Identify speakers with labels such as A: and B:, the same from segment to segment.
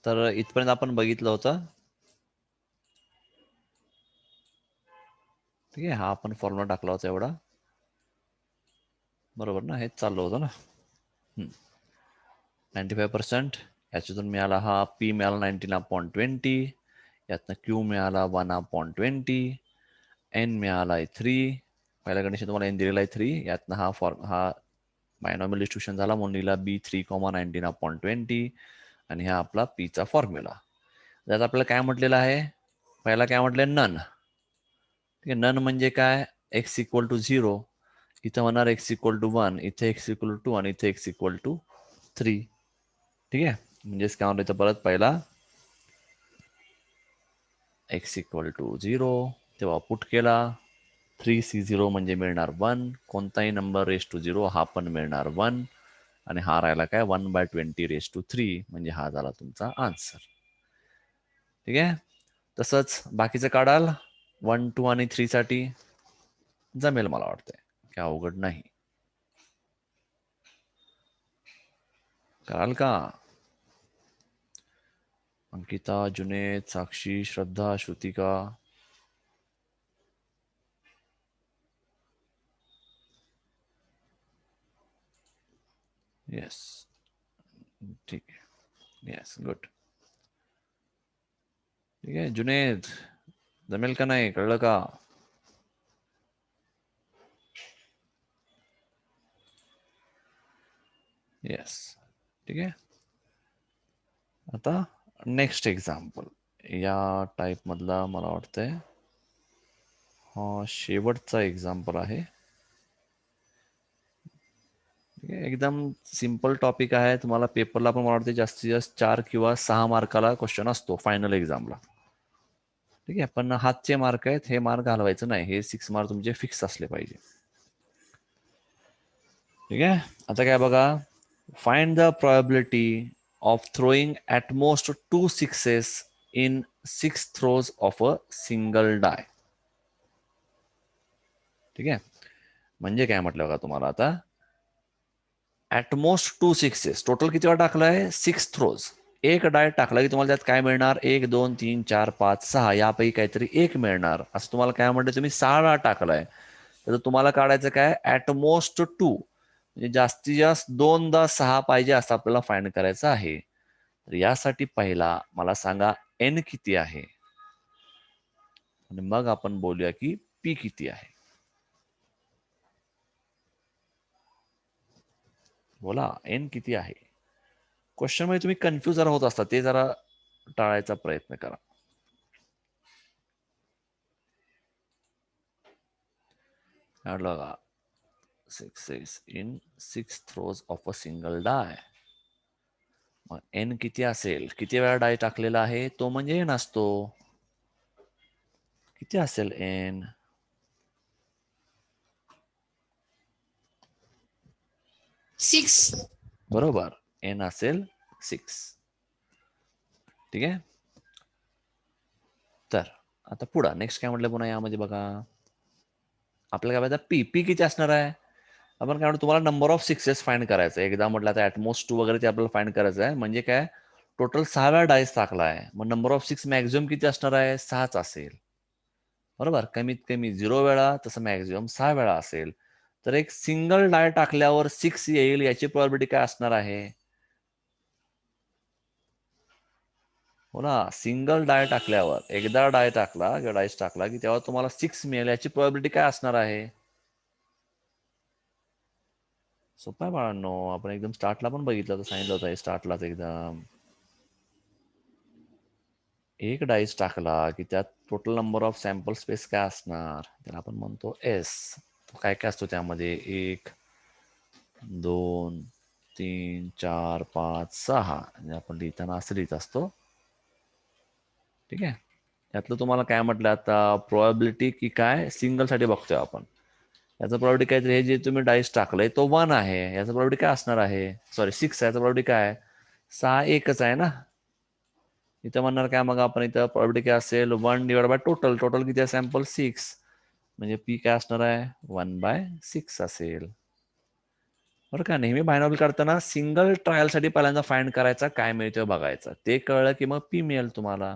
A: तर इथपर्यंत आपण बघितलं होतं. ठीक आहे, हा आपण फॉर्म्युला टाकला होता एवढा, बरोबर ना, हेच चाललं होतं ना. 95%, याच्यातून मिळाला हा पी मिळाला 19/20, यातनं क्यू मिळाला 1/20, एन मिळाला 3, पहिल्या कंडिशन तुम्हाला एन दिलेला आहे 3, यातनं हा बायनॉमियल डिस्ट्रीब्युशन झाला म्हणून लिहिला B3, 19/20, आणि हा आपला पीचा फॉर्म्युला. त्यात आपल्याला काय म्हटलेलं आहे, पहिला काय म्हटलं, नन. ठीक आहे, नन म्हणजे काय, x इक्वल टू 0, इथं होणार x इक्वल टू 1, इथे x इक्वल टू 2 आणि इथे x इक्वल टू 3. ठीक आहे, म्हणजेच काय म्हणतो इथं परत पहिला x इक्वल टू 0, तेव्हा पुट केला, 3C0 म्हणजे मिळणार 1, कोणताही नंबर रेस टू 0 हा पण मिळणार 1, आणि हा राहिला काय 1/20 रेस टू 3, म्हणजे हा झाला तुमचा आन्सर. ठीक आहे, तसंच बाकीचं काढाल 1, 2 आणि 3 साठी जमेल मला वाटतंय, काय अवघड नाही. कराल का? अंकिता, जुनेद, साक्षी, श्रद्धा, श्रुतिका. येस, ठीक आहे, येस, गुड. ठीक आहे जुनेद, जमेल का नाही, कळलं का? येस, ठीक आहे. आता नेक्स्ट एक्झाम्पल या टाईप मधला मला वाटतंय हा शेवटचा एक्झाम्पल आहे. ठीक आहे, एकदम सिंपल टॉपिक आहे. तुम्हाला पेपरला पण मला वाटते जास्तीत जास्त 4 किंवा 6 मार्काला क्वेश्चन असतो फायनल एक्झामला. ठीक आहे, पण हातचे मार्क आहेत, हे मार्क घालवायचं नाही, हे 6 मार्क तुमचे फिक्स असले पाहिजे. ठीक आहे, आता काय बघा, find the probability of throwing at most 2 6s in 6 throws of a single die. ठीक आहे, म्हणजे काय म्हटलं बघा तुम्हाला, आता ॲटमोस्ट 2 6s, टोटल किती वेळा टाकलाय, 6 थ्रोज. एक डाय टाकला की तुम्हाला त्यात काय मिळणार, 1 2 3 4 5 6 यापैकी काहीतरी एक मिळणार. असं तुम्हाला काय म्हणतं, तुम्ही 6 वेळा टाकलाय, तर तुम्हाला काढायचं काय, ॲटमोस्ट 2, म्हणजे जास्तीत जास्त 2दा 6 पाहिजे असं आपल्याला फाइंड करायचं आहे. तर यासाठी पहिला मला सांगा एन किती आहे, आणि मग आपण बोलूया की पी किती आहे. बोला, एन किती आहे. क्वेश्चन मध्ये तुम्ही कन्फ्युज जरा होत असता, ते जरा टाळायचा प्रयत्न करा. बघा, 6 in 6 throws of a single die. मग एन किती असेल, किती वेळा डाय टाकलेला आहे तो म्हणजे एन असतो. किती असेल एन,
B: 6.
A: बरोबर, एन असेल 6. ठीक आहे, तर आता पुढं नेक्स्ट काय म्हटलं पुन्हा यामध्ये बघा, आपल्याला काय माहिती, पी पी किती असणार आहे. आपण काय म्हणतो, तुम्हाला नंबर ऑफ सिक्सेस फाइंड करायचं आहे. एकदा म्हटलं आता ॲटमोस्ट 2 वगैरे ते आपल्याला फाइंड करायचं आहे. म्हणजे काय, टोटल 6 वेळा डायस टाकला आहे, मग नंबर ऑफ 6 मॅक्झिमम किती असणार आहे, 6च असेल. बरोबर, कमीत कमी 0 वेळा, तसं मॅक्झिमम 6 वेळा असेल. तर एक सिंगल डाय टाकल्यावर 6 येईल, याची प्रोबॅबिलिटी काय असणार आहे. हो ना, सिंगल डाय टाकल्यावर, एकदा डाय टाकला किंवा डायस टाकला की तेव्हा तुम्हाला 6 मिळेल, याची प्रोबॅबिलिटी काय असणार आहे. सोपं आहे बाळांनो, आपण एकदम स्टार्टला पण बघितलं होतं, सांगितलं होतं स्टार्टलाच एकदम. एक डाईस टाकला की त्यात total number of sample space काय असणार, त्याला आपण म्हणतो एस. तो काय काय असतो त्यामध्ये, 1 2 3 4 5 6, म्हणजे आपण लिहिताना असं लिहित असतो. ठीक आहे, यातलं तुम्हाला काय म्हटलं आता, प्रोबॅबिलिटी की काय, सिंगल साठी बघतोय आपण. याचं प्रोबॅबिलिटी काहीतरी, हे जे तुम्ही डाईस टाकलंय तो 1 आहे, याचं प्रोबॅबिलिटी काय असणार आहे, सॉरी 6 आहे, याचं प्रोबॅबिलिटी काय आहे, 6 एकच आहे ना. इथं म्हणणार काय मग आपण, इथं प्रोबॅबिलिटी काय असेल, 1 डिवाइड बाय टोटल, टोटल किती आहे सॅम्पल 6, म्हणजे पी काय असणार आहे 1/6 असेल. बरं का, नेहमी बायनॉमियल काढताना सिंगल ट्रायलसाठी पहिल्यांदा फाइंड करायचा, काय मिळतं बघायचं. ते कळलं की मग पी मिळेल तुम्हाला.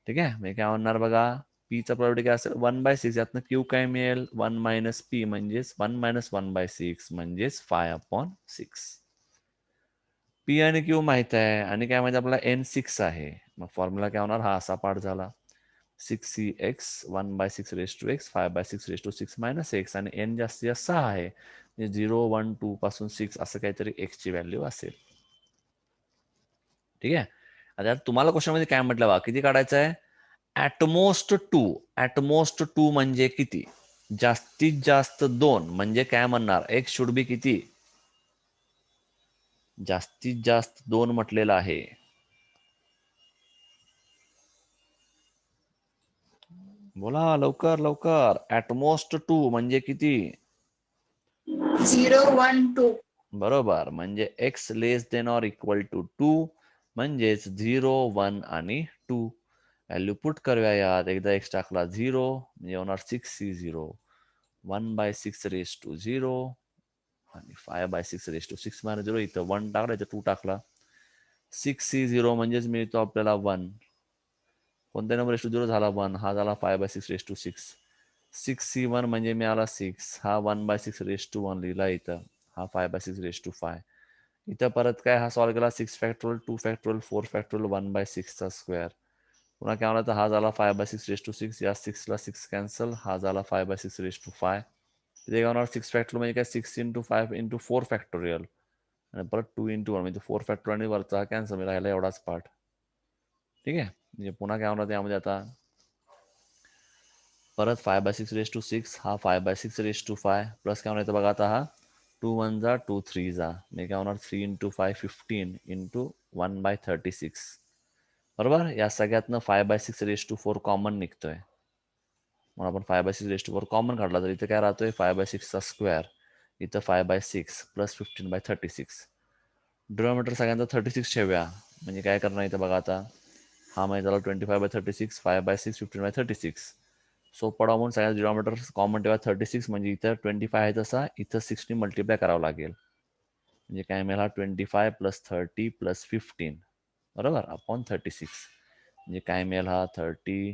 A: ठीक आहे, मी काय म्हणणार बघा, पीचा प्रॉपर्टी काय असेल 1/6, यातनं क्यू काय मिळेल 1 मायनस पी म्हणजेच 1 मायनस 1/6 म्हणजेच 5/6. पी आणि क्यू माहित आहे आणि काय माहिती आपल्याला N6 आहे. मग फॉर्म्युला काय होणार, हा असा पार्ट झाला 6cx 1/6 raise to x 5/6 raise to 6 minus x, आणि एन जास्तीत जास्त 6 आहे, म्हणजे 0 1 2 पासून 6 असं काहीतरी एक्स ची व्हॅल्यू असेल. ठीक आहे, आता तुम्हाला क्वेश्चन मध्ये काय म्हटलं बा, किती काढायचं आहे, ऍटमोस्ट टू म्हणजे किती, जास्तीत जास्त 2 म्हणजे काय म्हणणार, एक्स शुड बी किती, जास्तीत जास्त 2 म्हटलेलं आहे. बोला लवकर लवकर, ऍटमोस्ट 2 म्हणजे किती,
B: 0 1 2.
A: बरोबर, म्हणजे x less than or equal to 2 म्हणजेच 0 1 आणि 2. व्हॅल्यू पुट करूया यात, एकदा एक्स टाकला 0 म्हणजे होणार 6c0 1/6 रेस टू 0 आणि 5/6 रेस टू 6 मायनस 0, इथं 1 टाकला इथं 2 टाकला, 6c0 म्हणजेच मिळतो आपल्याला 1. कोणत्या नंबर रेस टू 0 झाला 1, हा झाला 5/6 रेस टू 6. 6c1 म्हणजे मिळाला 6, हा 1/6 रेस टू 1 लिहिला इथं, हा 5/6 रेस टू 5. इथं परत काय, हा सॉल्व्ह केला 6 फॅक्टोरियल 2 फॅक्टोरियल 4 फॅक्टोरियल 1/6 चा स्क्वेअर. पुन्हा काय म्हणा, तर हा झाला 5/6 रेस टू 6, या 6 ला 6 कॅन्सल, हा झाला 5/6 रेस टू 5. इथे काय होणार 6 फॅक्टोरियल म्हणजे काय 6 इंटू 5 इंटू 4 फॅक्टोरियल, आणि परत 2 इंटू 1 म्हणजे 4 फॅक्टोरियल, आणि वरचा कॅन्सल, राहिला एवढाच पार्ट. ठीक आहे, म्हणजे पुन्हा काय होणार त्यामध्ये आता, परत 5/6 रेस टू 6, हा 5/6 रेस टू 5 प्लस काय होणार बघा, आता हा 2 1 जा 2 3 जा, म्हणजे काय होणार 3 इंटू 5 15 इंटू 1/36. बरोबर, या सगळ्यातनं 5/6 रेस टू 4 कॉमन निघतोय, म्हणून आपण 5/6 रेस टू 4 कॉमन काढला तर इथे काय राहतोय 5/6 चा स्क्वेअर, इथं 5/6 प्लस 15/36. डिनॉमिनेटर सगळ्यांचा 36 ठेवूया, म्हणजे काय करणार इथं बघा आता, हा माहिती झाला 25/36 5/6 15/36. सो पडा म्हणून सगळ्या डिनॉमिनेटर कॉमन ठेवा 36, म्हणजे इथं 25 आहे तसा इथं 6 ने मल्टिप्लाय करावं लागेल, म्हणजे काय मिळाला 25 प्लस 30 प्लस 15, बरोबर, अपॉन 36, म्हणजे काय मिळेल हा 70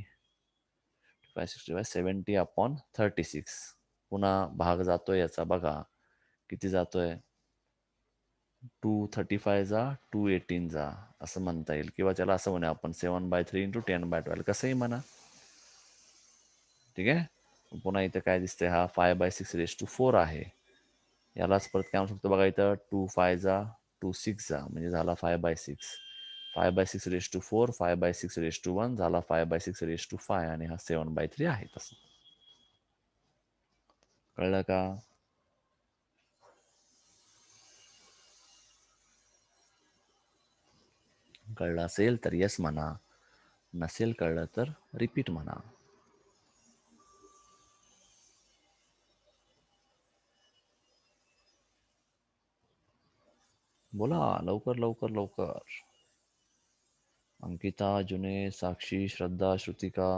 A: अपॉन 36. पुन्हा भाग जातोय याचा बघा, किती जातोय 235 जा 218 जा असं म्हणता येईल, किंवा त्याला असं म्हणूया आपण 7/3 इंटू 10/12 कसंही म्हणा. ठीक आहे, पुन्हा इथं काय दिसतंय, हा 5/6 रेस टू 4 आहे, यालाच परत काय म्हणू शकतो बघा, इथं 2 5 जा 2 6 जा म्हणजे झाला 5/6. 5/6 रेस टू 4 5/6 रेस टू 1 झाला 5/6 रेस टू 5, आणि हा 7/3 आहे. तसं कळलं का? कळलं असेल तर येस म्हणा, नसेल कळलं तर रिपीट म्हणा. बोला लवकर लवकर लवकर. अंकिता, जुने, साक्षी, श्रद्धा, श्रुतिका.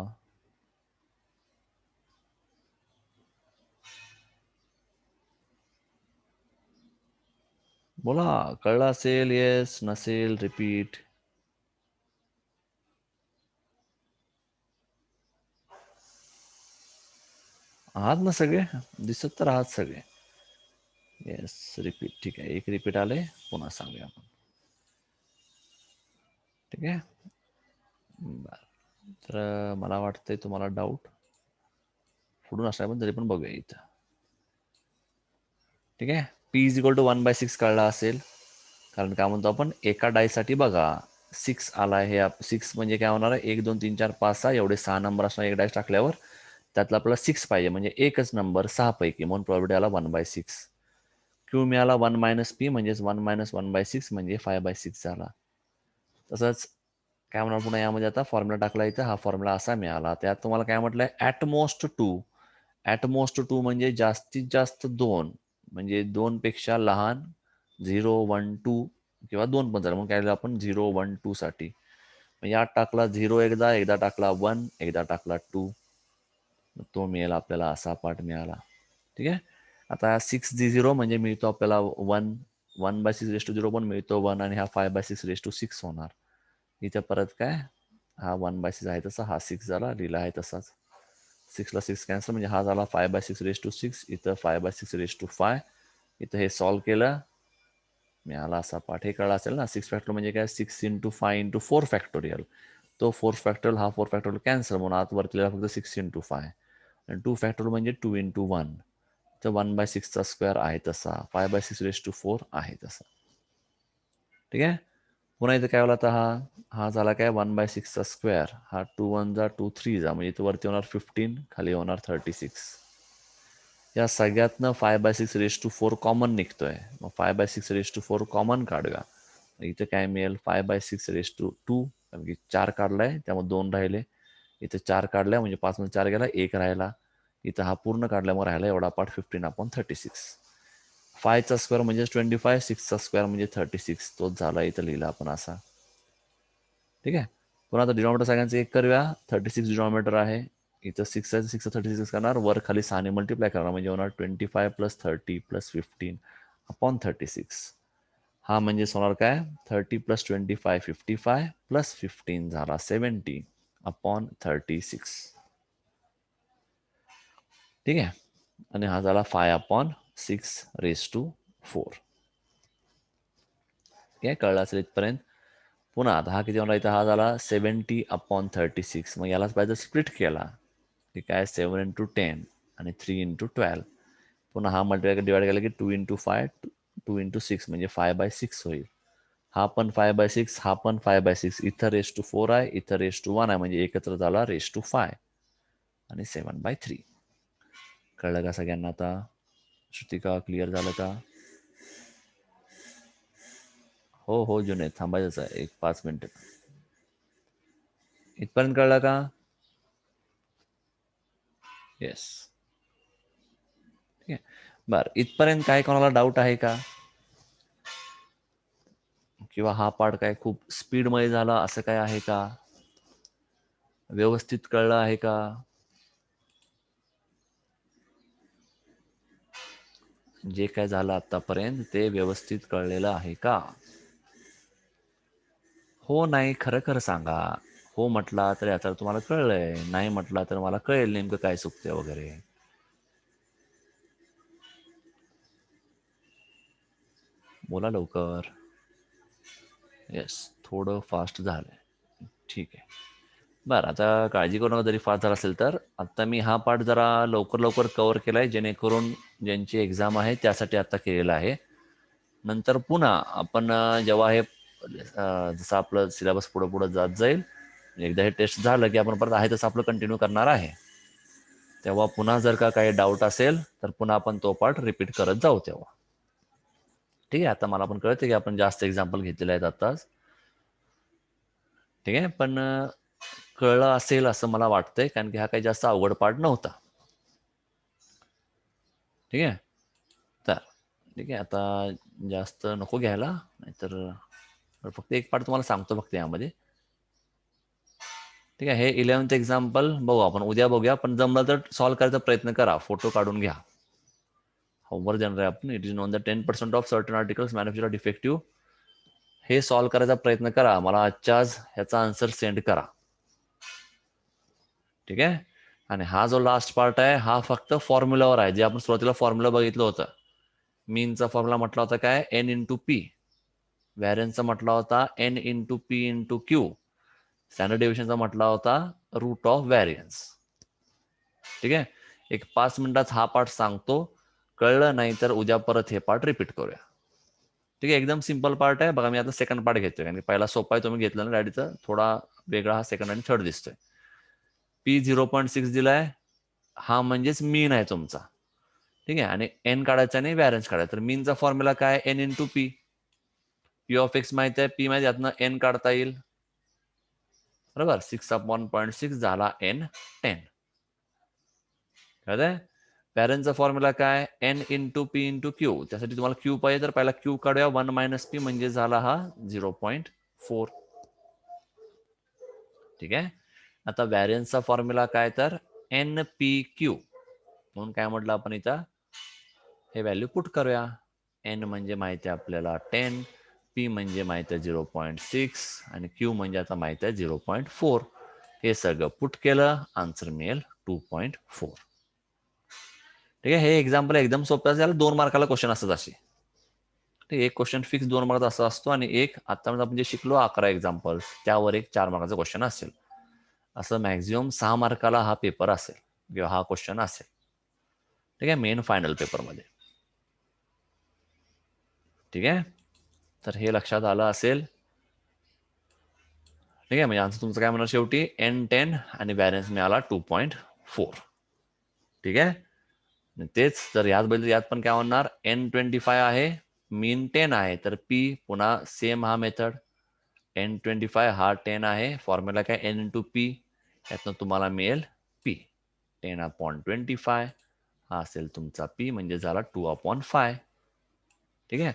A: बोला, कळलं असेल येस, नसेल रिपीट. आहात ना सगळे, दिसत तर आहात सगळे. येस रिपीट, ठीक आहे, एक रिपीट आले, पुन्हा सांगूया आपण. ठीक आहे, बर, तर मला वाटतंय तुम्हाला डाऊट पुढून असणार, पण तरी पण बघूया इथं. ठीक आहे, पी इज इक्वल टू 1/6 कळला असेल, कारण काय म्हणतो आपण एका डायसाठी बघा 6 आला, हे 6 म्हणजे काय होणार आहे 1 2 3 4 5 6 एवढे 6 नंबर असणार, एक डायस टाकल्यावर त्यातला आपल्याला 6 पाहिजे, म्हणजे एकच नंबर 6 पैकी, म्हणून प्रॉपर्टी आला 1/6. क्यू मिळाला 1 मायनस पी म्हणजेच 1 मायनस 1/6 म्हणजे 5/6 झाला. तसंच काय म्हणणार पुन्हा यामध्ये आता फॉर्म्युला टाकला, इथं हा फॉर्म्युला असा मिळाला, त्यात तुम्हाला काय म्हटलंय ॲटमोस्ट टू म्हणजे जास्तीत जास्त 2, म्हणजे 2 पेक्षा लहान 0 1 2 किंवा 2 पण झालं, म्हणून काय आपण 0 1 2 साठी यात टाकला 0 एकदा, एकदा टाकला 1, एकदा टाकला 2, तो मिळेल आपल्याला, असा पार्ट मिळाला. ठीक आहे, आता 6g0 म्हणजे मिळतो आपल्याला 1/6 पण मिळतो 1 आणि हा 5/6 होणार. इथे परत काय हा 1/6 आहे तसा हा 6 झाला लिहिला आहे तसाच. 6ला 6 कॅन्सल म्हणजे हा झाला 5/6 इथं 5/6 इथं हे सॉल्व्ह केलं मिळाला असा पाठ. हे कळला असेल ना. 6 फॅक्टोरियल म्हणजे काय 6 × 5 × 4 फॅक्टोरियल. तो 4 फॅक्टोरियल हा 4 फॅक्टोरियल कॅन्सल म्हणून आत वरती फक्त 6 × 5 आणि 2 फॅक्टोरियल म्हणजे 2 × 1 तर 1/6चा स्क्वेअर आहे तसा 5/6 आहे तसा. ठीक आहे. पुन्हा इथं काय होईल आता हा झाला काय 1/6चा स्क्वेअर हा 2 1 जा 2 3 जा म्हणजे इथं वरती होणार 15 खाली होणार 36. या सगळ्यातनं 5/6 कॉमन निघतोय. मग 5/6 कॉमन काढूया. इथं काय मिळेल 5/6 कारण की 4 काढलाय त्यामुळे 2 राहिले. इथं 4 काढलाय म्हणजे 5 मध्ये 4 गेला 1 राहिला. इथं हा पूर्ण काढल्यामुळे राहिला एवढा पार्ट 15/36. 5चा स्क्वेअर म्हणजे 25 6चा स्क्वेअर म्हणजे 36 तोच झाला इथं लिहिला आपण असा. ठीक आहे. पुन्हा आता डिनॉमिनेटर सगळ्यांचं एक करूया. 36 डिनॉमिनेटर आहे. इथं 6 आहे 6 36 करणार वर खाली 6ने मल्टिप्लाय करणार म्हणजे होणार 25 + 30 + 15/36. हा म्हणजे होणार काय 30 + 25 55 + 15 झाला 70/36. ठीक आहे. आणि हा झाला 5/6⁴. ठीक आहे. कळलं असेल इथपर्यंत. पुन्हा आता हा किती होणार इथं हा झाला 70/36. मग यालाच पाहिजे स्प्लिट केला. ठीक आहे 7 × 10 आणि 3 × 12. पुन्हा हा मल्टिप्लाय डिवाइड केला की 2 × 5 2 × 6 म्हणजे 5/6 होईल. हा पण 5/6 हा पण 5/6 इथं ⁴ आहे इथं ⁴1 आहे म्हणजे एकत्र झाला ⁵5 आणि 7/3. कळलं का सगळ्यांना आता? श्रुतिका क्लिअर झालं का? हो जुने थांबायचंच आहे 5 मिनिटं. इथपर्यंत कळलं का? येस. ठीक आहे. बरं इथपर्यंत काय कोणाला डाऊट आहे का? किंवा हा पार्ट काय खूप स्पीडमध्ये झाला असं काय आहे का? व्यवस्थित कळलं आहे का? जे काय झालं आतापर्यंत ते व्यवस्थित कळलेलं आहे का? हो नाही खरं खरं सांगा. हो म्हटला तर याचा तुम्हाला कळलंय. नाही म्हटला तर मला कळेल नेमकं काय चुकतंय वगैरे. बोला लवकर. येस थोडं फास्ट झालंय. ठीक आहे. बरं आता काळजी करू नका जरी फास्ट झाला असेल तर. आता मी हा पार्ट जरा लवकर कव्हर केलाय जेणेकरून ज्यांची एक्झाम आहे त्यासाठी आता केलेला आहे. नंतर पुन्हा आपण जेव्हा हे जसं आपलं सिलेबस पुढं जात जाईल एकदा हे टेस्ट झालं की आपण परत आहे तसं आपलं कंटिन्यू करणार आहे. तेव्हा पुन्हा जर का काही डाऊट असेल तर पुन्हा आपण तो पार्ट रिपीट करत जाऊ तेव्हा. ठीक आहे. आता मला पण कळते की आपण जास्त एक्झाम्पल घेतलेले आहेत आत्ताच. ठीक आहे. पण कळलं असेल असं मला वाटतंय कारण की हा काही जास्त अवघड पार्ट नव्हता. ठीक आहे. तर ठीक आहे आता जास्त नको घ्यायला नाहीतर फक्त एक पार्ट तुम्हाला सांगतो फक्त यामध्ये. ठीक आहे. हे 11th एक्झाम्पल बघू आपण उद्या बघूया पण जमलं तर सॉल्व्ह करायचा प्रयत्न करा. फोटो काढून घ्या. होमवर्क देणार आहे आपण. It is known the 10% of certain articles manufacture defective. हे सॉल्व्ह करायचा प्रयत्न करा. मला आजच्या आज ह्याचा आन्सर सेंड करा. ठीक आहे. आणि हा जो लास्ट पार्ट आहे हा फक्त फॉर्म्युलावर आहे जे आपण सुरुवातीला फॉर्म्युला बघितलं होतं. मीनचा फॉर्म्युला म्हटला होता काय n × p. व्हॅरियन्सचा म्हटला होता n × p × q. स्टँडर्ड डेव्हिएशनचा म्हटला होता √व्हॅरियन्स. ठीक आहे. एक 5 मिनिटात हा पार्ट सांगतो. कळलं नाही तर उद्या परत हे पार्ट रिपीट करूया. ठीक आहे. एकदम सिंपल पार्ट आहे बघा. मी आता सेकंड पार्ट घेतोय कारण पहिला सोपा आहे तुम्ही घेतला ना गाडीचा थोडा वेगळा हा सेकंड आणि थर्ड दिसतोय. p 0.6 दिलाय हा म्हणजेच मीन आहे तुमचा. ठीक आहे. आणि n काढायचा आणि व्हॅरियन्स काढायचा. तर मीनचा फॉर्म्युला काय n × p. p(x) माहिती आहे p माहिती यातनं n काढता येईल. बरोबर 6/0.6 झाला n 10. कळतंय. व्हॅरियन्सचा फॉर्म्युला काय n × p × q. त्यासाठी तुम्हाला q पाहिजे तर पहिला q काढूया 1 - p म्हणजे झाला हा 0.4. ठीक आहे. आता व्हॅरियन्सचा फॉर्म्युला काय तर npq म्हणून काय म्हटलं आपण इथं हे व्हॅल्यू पुट करूया. एन म्हणजे माहिती आहे आपल्याला 10, पी म्हणजे माहिती आहे 0.6 आणि क्यू म्हणजे आता माहिती आहे 0.4. हे सगळं पुट केलं, आन्सर मिळेल 2.4. ठीक आहे. हे एक्झाम्पल एकदम सोपं असेल, 2 मार्काला क्वेश्चन असतात असे. ठीक आहे. एक क्वेश्चन फिक्स 2 मार्काचा असा असतो आणि एक आता आपण जे शिकलो 11 एक्झाम्पल्स त्यावर एक 4 मार्काचा क्वेश्चन असेल. असं मॅक्झिमम 6 मार्काला हा पेपर असेल किंवा हा क्वेश्चन असेल. ठीक आहे. मेन फायनल पेपरमध्ये. ठीक आहे. तर हे लक्षात आलं असेल. ठीक आहे. म्हणजे आन्सर तुमचं काय म्हणणार शेवटी N10 आणि व्हॅरियन्स मिळाला 2.4. ठीक आहे. तेच जर यात पण काय म्हणणार N25 आहे, मीन 10 आहे, तर P पुन्हा सेम हा मेथड. N25 हा 10 आहे, फॉर्म्युला काय N इंटू P, यातनं तुम्हाला मिळेल P. 10/25 हा असेल तुमचा P, म्हणजे झाला 2/5. ठीक आहे.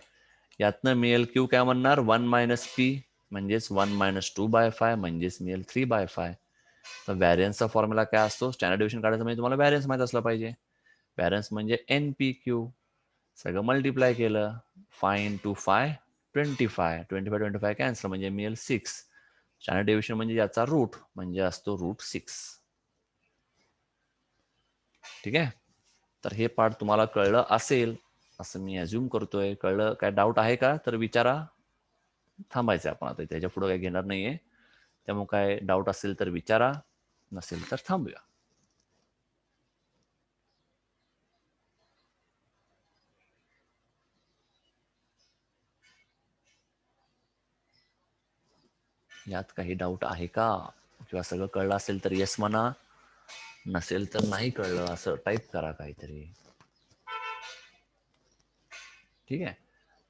A: यातनं मिळेल Q काय म्हणणार 1 मायनस P म्हणजेच 1 मायनस 2/5 म्हणजेच मिळेल 3/5. तर व्हॅरियन्सचा फॉर्म्युला काय असतो, स्टँडर्ड डिव्हिजन काढायचं म्हणजे तुम्हाला व्हॅरियन्स माहित असलं पाहिजे. व्हॅरियन्स म्हणजे NPQ. सगळं मल्टिप्लाय केलं, 5 into 5 25. 25 कॅन्सल म्हणजे मिळेल 6. स्टँडर्ड डिव्हिजन म्हणजे याचा रूट म्हणजे असतो √6. ठीक आहे. तर हे पार्ट तुम्हाला कळलं असेल असं मी अज्युम करतोय. कळलं? काय डाऊट आहे का तर विचारा. थांबायचं आपण आता, त्याच्या पुढे काही घेणार नाहीये. त्यामुळे काय डाऊट असेल तर विचारा, नसेल तर थांबूया. यात काही डाऊट आहे का किंवा सगळं कळलं असेल तर येस म्हणा, नसेल तर नाही कळलं असं टाईप करा काहीतरी. ठीक आहे.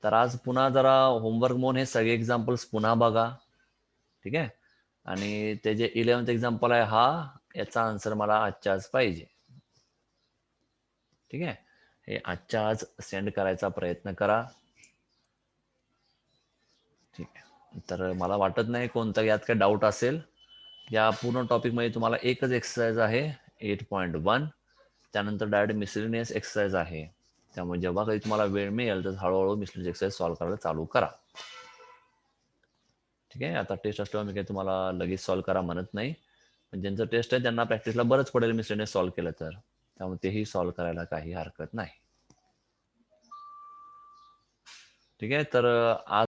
A: तर आज पुन्हा जरा होमवर्क म्हणून हे सगळे एक्झाम्पल्स पुन्हा बघा. ठीक आहे. आणि ते जे 11th एक्झाम्पल आहे याचा आन्सर मला आजच्या आज पाहिजे. ठीक आहे. हे आजच्या आज सेंड करायचा प्रयत्न करा. ठीक आहे. तर मला वाटत नाही कोणता यात काय डाऊट असेल. या पूर्ण टॉपिकमध्ये तुम्हाला एकच एक्सरसाइज आहे 8.1. त्यानंतर डायरेक्ट मिसलिनियस एक्सरसाइज आहे. त्यामुळे जेव्हा काही तुम्हाला वेळ मिळेल तर हळूहळू मिसलिनियस एक्सरसाइज सॉल्व्ह करायला चालू करा. ठीक आहे. आता टेस्ट असल्यावर मी काही तुम्हाला लगेच सॉल्व्ह करा म्हणत नाही. पण ज्यांचं टेस्ट आहे त्यांना प्रॅक्टिसला बरंच पडेल मिसलिनियस सॉल्व्ह केलं तर. त्यामुळे तेही सॉल्व्ह करायला काही हरकत नाही. ठीक आहे. तर आज